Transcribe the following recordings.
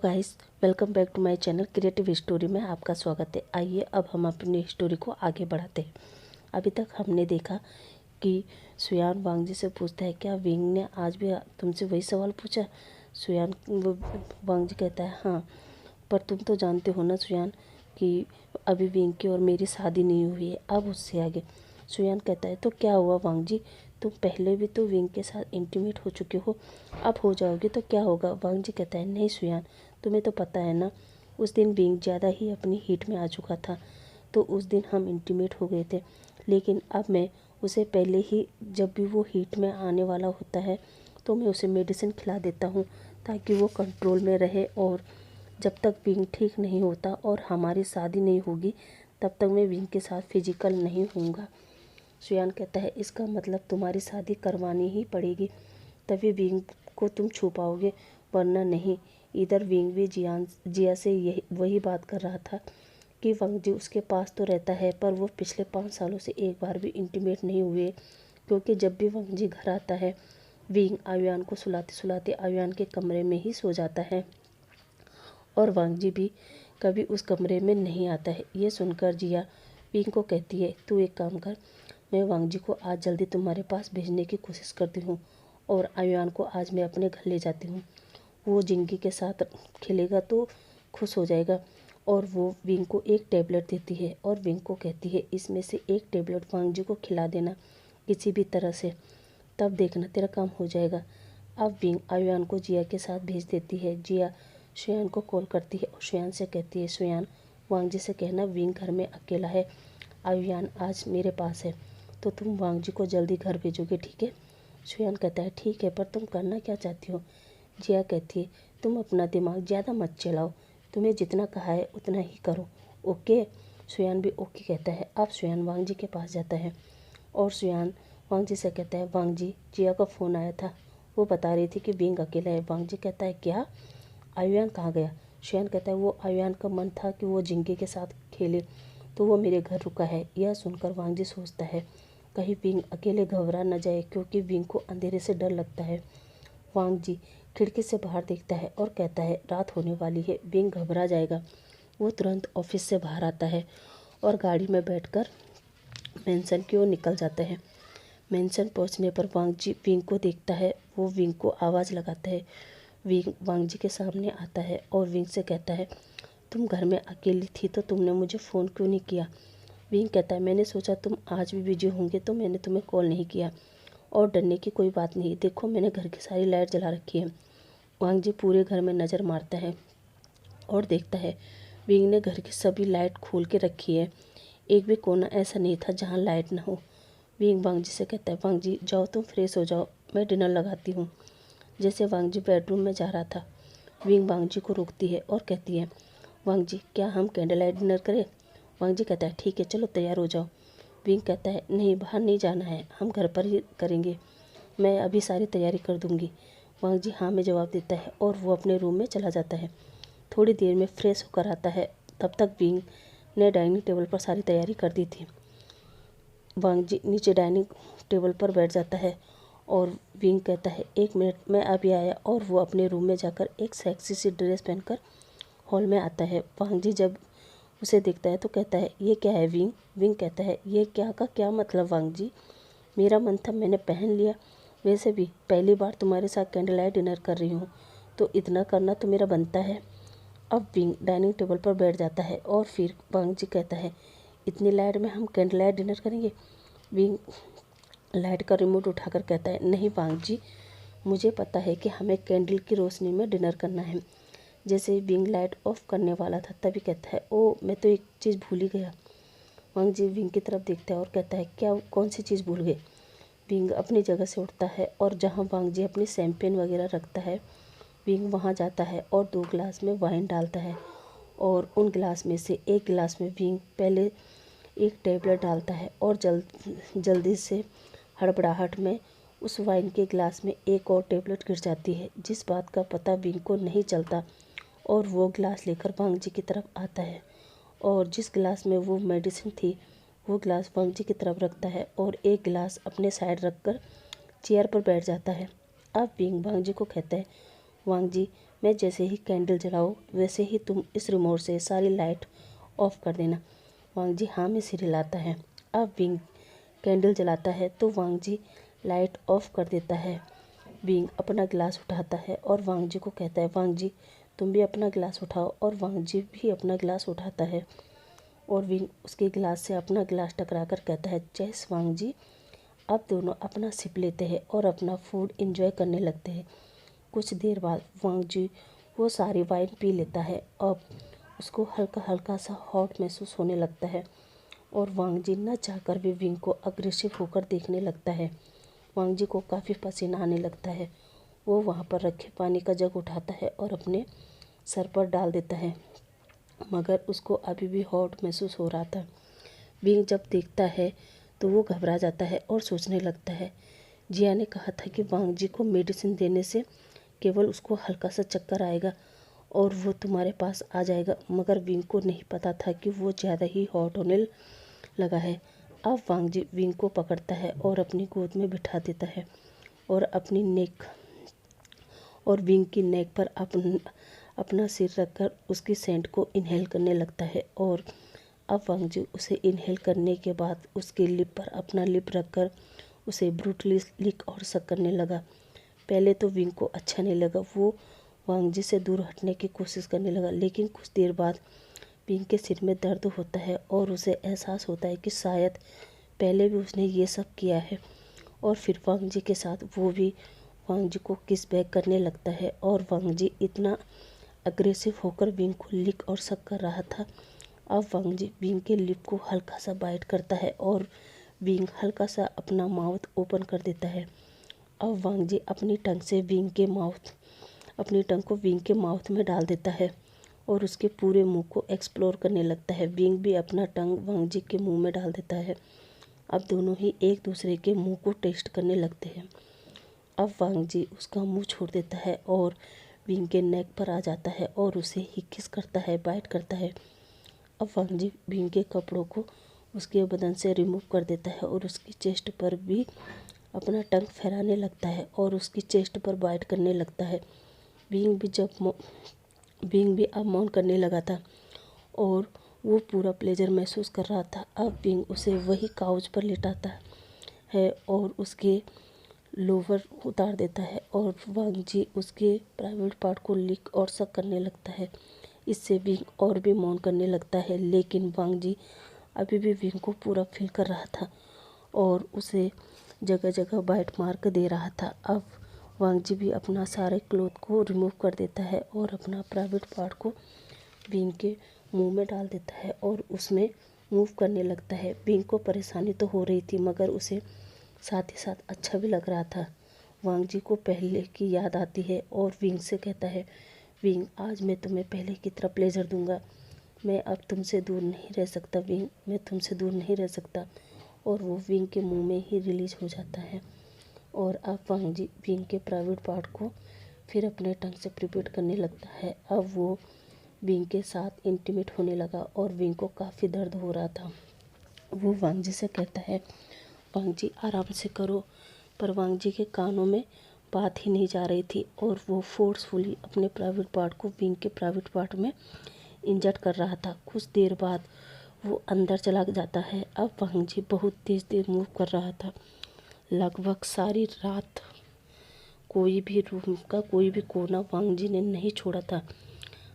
Guys, welcome back to my channel creative story में आपका स्वागत है। आइए अब हम अपनी स्टोरी को आगे बढ़ाते हैं। अभी तक हमने देखा कि सुयान वांगजी से पूछता है, क्या विंग ने आज भी तुमसे वही सवाल पूछा? सुयान वांगजी कहता है, हाँ, पर तुम तो जानते हो ना सुयान कि अभी विंग की और मेरी शादी नहीं हुई है, अब उससे आगे। सुयान कहता है, तो क्या हुआ वांगजी, तुम पहले भी तो विंग के साथ इंटीमेट हो चुके हो, अब हो जाओगे तो क्या होगा? वांगजी कहता है, नहीं सुयान, तुम्हें तो पता है ना, उस दिन विंग ज़्यादा ही अपनी हीट में आ चुका था, तो उस दिन हम इंटीमेट हो गए थे। लेकिन अब मैं उसे पहले ही, जब भी वो हीट में आने वाला होता है तो मैं उसे मेडिसिन खिला देता हूँ ताकि वो कंट्रोल में रहे, और जब तक विंग ठीक नहीं होता और हमारी शादी नहीं होगी तब तक मैं विंग के साथ फिजिकल नहीं होऊंगा। सुयान कहता है, इसका मतलब तुम्हारी शादी करवानी ही पड़ेगी, तभी विंग को तुम छू पाओगे, वरना नहीं। इधर विंग भी जिया से यही वही बात कर रहा था कि वांगजी उसके पास तो रहता है, पर वो पिछले 5 सालों से एक बार भी इंटीमेट नहीं हुए, क्योंकि जब भी वांगजी घर आता है विंग आयुआन को सुलाते सुलाते आयुआन के कमरे में ही सो जाता है और वांगजी भी कभी उस कमरे में नहीं आता है। ये सुनकर जिया विंग को कहती है, तू एक काम कर, मैं वांगजी को आज जल्दी तुम्हारे पास भेजने की कोशिश करती हूँ और आयुआन को आज मैं अपने घर ले जाती हूँ। वो जिंगी के साथ खेलेगा तो खुश हो जाएगा। और वो विंग को एक टैबलेट देती है और विंग को कहती है, इसमें से एक टैबलेट वांगजी को खिला देना किसी भी तरह से, तब देखना तेरा काम हो जाएगा। अब विंग आयुआन को जिया के साथ भेज देती है। जिया सुयान को कॉल करती है और सुयान से कहती है, सुयान, वांगजी से कहना विंग घर में अकेला है, आयुआन आज मेरे पास है, तो तुम वांगजी को जल्दी घर भेजोगे, ठीक है? सुयान कहता है, ठीक है, पर तुम करना क्या चाहती हो? जिया कहती है, तुम अपना दिमाग ज़्यादा मत चलाओ, तुम्हें जितना कहा है उतना ही करो, ओके? सुयान भी ओके कहता है। अब सुयान वांगजी के पास जाता है और सुयान वांगजी से कहता है, वांगजी, जिया का फ़ोन आया था, वो बता रही थी कि विंग अकेला है। वांगजी कहता है, क्या? आयुआन कहाँ गया? सुयान कहता है, वो आयुआन का मन था कि वो जिंगे के साथ खेले, तो वो मेरे घर रुका है। यह सुनकर वांगजी सोचता है, कहीं विंग अकेले घबरा न जाए, क्योंकि विंग को अंधेरे से डर लगता है। वांगजी खिड़की से बाहर देखता है और कहता है, रात होने वाली है, विंग घबरा जाएगा। वो तुरंत ऑफिस से बाहर आता है और गाड़ी में बैठकर मेंशन की ओर निकल जाता है। मेंशन पहुंचने पर वांगजी विंग को देखता है। वो विंग को आवाज़ लगाता है। विंग वांगजी के सामने आता है और विंग से कहता है, तुम घर में अकेली थी तो तुमने मुझे फ़ोन क्यों नहीं किया? विंग कहता है, मैंने सोचा तुम आज भी बिजी होंगे तो मैंने तुम्हें कॉल नहीं किया, और डरने की कोई बात नहीं, देखो मैंने घर की सारी लाइट जला रखी है। वांगजी पूरे घर में नज़र मारता है और देखता है विंग ने घर की सभी लाइट खोल के रखी है, एक भी कोना ऐसा नहीं था जहाँ लाइट ना हो। विंग वांगजी से कहता है, वांगजी जाओ तुम फ्रेश हो जाओ, मैं डिनर लगाती हूँ। जैसे वांगजी बेडरूम में जा रहा था, विंग वांगजी को रोकती है और कहती है, वांगजी, क्या हम कैंडल लाइट डिनर करें? वांगजी कहता है, ठीक है, चलो तैयार हो जाओ। विंग कहता है, नहीं, बाहर नहीं जाना है, हम घर पर ही करेंगे, मैं अभी सारी तैयारी कर दूंगी। वांगजी हाँ में जवाब देता है और वो अपने रूम में चला जाता है। थोड़ी देर में फ्रेश होकर आता है, तब तक विंग ने डाइनिंग टेबल पर सारी तैयारी कर दी थी। वांगजी नीचे डाइनिंग टेबल पर बैठ जाता है और विंग कहता है, 1 मिनट, मैं अभी आया, और वो अपने रूम में जाकर एक सेक्सी सी ड्रेस पहनकर हॉल में आता है। वांगजी जब उसे देखता है तो कहता है, ये क्या है विंग? विंग कहता है, ये क्या का क्या मतलब वांगजी? मेरा मन था, मैंने पहन लिया, वैसे भी पहली बार तुम्हारे साथ कैंडल लाइट डिनर कर रही हूँ, तो इतना करना तो मेरा बनता है। अब विंग डाइनिंग टेबल पर बैठ जाता है और फिर वांगजी कहता है, इतनी लाइट में हम कैंडल लाइट डिनर करेंगे? विंग लाइट का रिमोट उठाकर कहता है, नहीं वांगजी, मुझे पता है कि हमें कैंडल की रोशनी में डिनर करना है। जैसे विंग लाइट ऑफ करने वाला था तभी कहता है, ओ, मैं तो एक चीज़ भूल ही गया। वांगजी विंग की तरफ देखता है और कहता है, क्या, कौन सी चीज़ भूल गए? विंग अपनी जगह से उठता है और जहाँ वांगजी अपनी शैंपेन वगैरह रखता है, विंग वहाँ जाता है और 2 गिलास में वाइन डालता है, और उन गिलास में से एक गिलास में विंग पहले एक टैबलेट डालता है और जल्दी से हड़बड़ाहट में उस वाइन के गिलास में एक और टैबलेट गिर जाती है, जिस बात का पता विंग को नहीं चलता, और वो गिलास लेकर वांगजी की तरफ आता है और जिस गिलास में वो मेडिसिन थी वो गिलास वांगजी की तरफ रखता है और एक गिलास अपने साइड रखकर चेयर पर बैठ जाता है। अब विंग वांगजी को कहता है, वांग जी, मैं जैसे ही कैंडल जलाऊँ वैसे ही तुम इस रिमोट से सारी लाइट ऑफ कर देना। वांग जी हाँ में सिर हिलाता है। अब विंग कैंडल जलाता है तो वांग जी लाइट ऑफ कर देता है। विंग अपना गिलास उठाता है और वांग जी को कहता है, वांग जी तुम भी अपना गिलास उठाओ। और वांग जी भी अपना गिलास उठाता है और विंग उसके गिलास से अपना गिलास टकरा कर कहता है, चेस वांग जी। अब दोनों अपना सिप लेते हैं और अपना फूड एंजॉय करने लगते हैं। कुछ देर बाद वांग जी वो सारी वाइन पी लेता है। अब उसको हल्का हल्का सा हॉट महसूस होने लगता है और वांग जी न चाहकर भी विंग को अग्रेसिव होकर देखने लगता है। वांग जी को काफ़ी पसीना आने लगता है। वो वहाँ पर रखे पानी का जग उठाता है और अपने सर पर डाल देता है, मगर उसको अभी भी हॉट महसूस हो रहा था। विंग जब देखता है तो वो घबरा जाता है और सोचने लगता है, जिया ने कहा था कि वांग जी को मेडिसिन देने से केवल उसको हल्का सा चक्कर आएगा और वो तुम्हारे पास आ जाएगा, मगर विंग को नहीं पता था कि वो ज़्यादा ही हॉट होने लगा है। अब वांग जी विंग को पकड़ता है और अपनी गोद में बिठा देता है और अपनी नेक और विंग की नेक पर अपना सिर रखकर उसकी सेंट को इनहेल करने लगता है। और अब वांग जी उसे इनहेल करने के बाद उसके लिप पर अपना लिप रखकर उसे ब्रूटली लिक और सक करने लगा। पहले तो विंग को अच्छा नहीं लगा, वो वांग जी से दूर हटने की कोशिश करने लगा, लेकिन कुछ देर बाद विंग के सिर में दर्द होता है और उसे एहसास होता है कि शायद पहले भी उसने ये सब किया है। और फिर वांग जी के साथ वो भी वांग जी को किस बैक करने लगता है और वांग जी इतना अग्रेसिव होकर विंग को लिक और सक कर रहा था। अब वांग जी विंग के लिप को हल्का सा बाइट करता है और विंग हल्का सा अपना माउथ ओपन कर देता है। अब वांग जी अपनी टंग से अपनी टंग को विंग के माउथ में डाल देता है और उसके पूरे मुंह को एक्सप्लोर करने लगता है। विंग भी अपना टंग वांग जी के मुंह में डाल देता है। अब दोनों ही एक दूसरे के मुंह को टेस्ट करने लगते हैं। अब वांग जी उसका मुंह छोड़ देता है और विंग के नेक पर आ जाता है और उसे ही किस करता है, बाइट करता है। अब वांग जी विंग के कपड़ों को उसके बदन से रिमूव कर देता है और उसकी चेस्ट पर भी अपना टंग फहराने लगता है और उसकी चेस्ट पर बाइट करने लगता है। विंग भी अब मौन करने लगा था और वो पूरा प्लेजर महसूस कर रहा था। अब विंग उसे वही काउच पर लिटाता है और उसके लोवर उतार देता है और वांग जी उसके प्राइवेट पार्ट को लिक और सक करने लगता है। इससे विंग और भी मौन करने लगता है, लेकिन वांग जी अभी भी विंग को पूरा फील कर रहा था और उसे जगह जगह बाइट मार्क दे रहा था। अब वांग जी भी अपना सारे क्लोथ को रिमूव कर देता है और अपना प्राइवेट पार्ट को विंग के मुंह में डाल देता है और उसमें मूव करने लगता है। विंग को परेशानी तो हो रही थी, मगर उसे साथ ही साथ अच्छा भी लग रहा था। वांग जी को पहले की याद आती है और विंग से कहता है, विंग आज मैं तुम्हें पहले की तरह प्लेजर दूंगा। मैं अब तुमसे दूर नहीं रह सकता विंग, मैं तुमसे दूर नहीं रह सकता। और वो विंग के मुंह में ही रिलीज हो जाता है। और अब वांग जी विंग के प्राइवेट पार्ट को फिर अपने टंग से प्रिपेयर करने लगता है। अब वो विंग के साथ इंटीमेट होने लगा और विंग को काफ़ी दर्द हो रहा था। वो वांग जी से कहता है, वांग जी आराम से करो। पर वांग जी के कानों में बात ही नहीं जा रही थी और वो फोर्सफुली अपने प्राइवेट पार्ट को विंग के प्राइवेट पार्ट में इंजर्ड कर रहा था। कुछ देर बाद वो अंदर चला जाता है। अब वांग जी बहुत तेज़ तेज़ मूव कर रहा था। लगभग सारी रात कोई भी रूम का कोई भी कोना वांग जी ने नहीं छोड़ा था।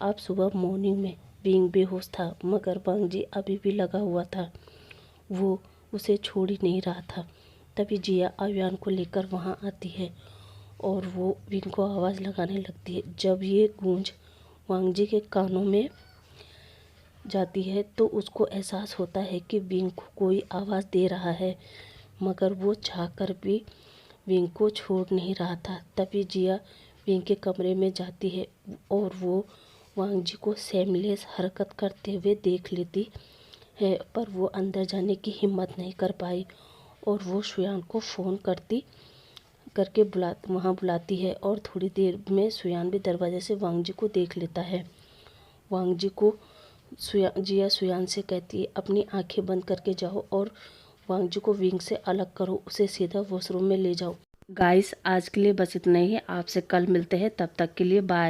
अब सुबह मॉर्निंग में विंग बेहोश था, मगर वांग जी अभी भी लगा हुआ था। वो उसे छोड़ ही नहीं रहा था। तभी जिया अयान को लेकर वहाँ आती है और वो विंग को आवाज़ लगाने लगती है। जब ये गूंज वांग जी के कानों में जाती है तो उसको एहसास होता है कि विंग को कोई आवाज़ दे रहा है, मगर वो चाहकर भी विंग को छोड़ नहीं रहा था। तभी जिया विंग के कमरे में जाती है और वो वांग जी को सेमलेस हरकत करते हुए देख लेती है, पर वो अंदर जाने की हिम्मत नहीं कर पाई और वो सुयान को फ़ोन करके वहाँ बुलाती है और थोड़ी देर में सुयान भी दरवाजे से वांग जी को देख लेता है। वांग जी को जिया सुयान से कहती है, अपनी आंखें बंद करके जाओ और वांग जी को विंग से अलग करो, उसे सीधा वॉशरूम में ले जाओ। गाइस आज के लिए बस इतना ही। आपसे कल मिलते हैं, तब तक के लिए बाय।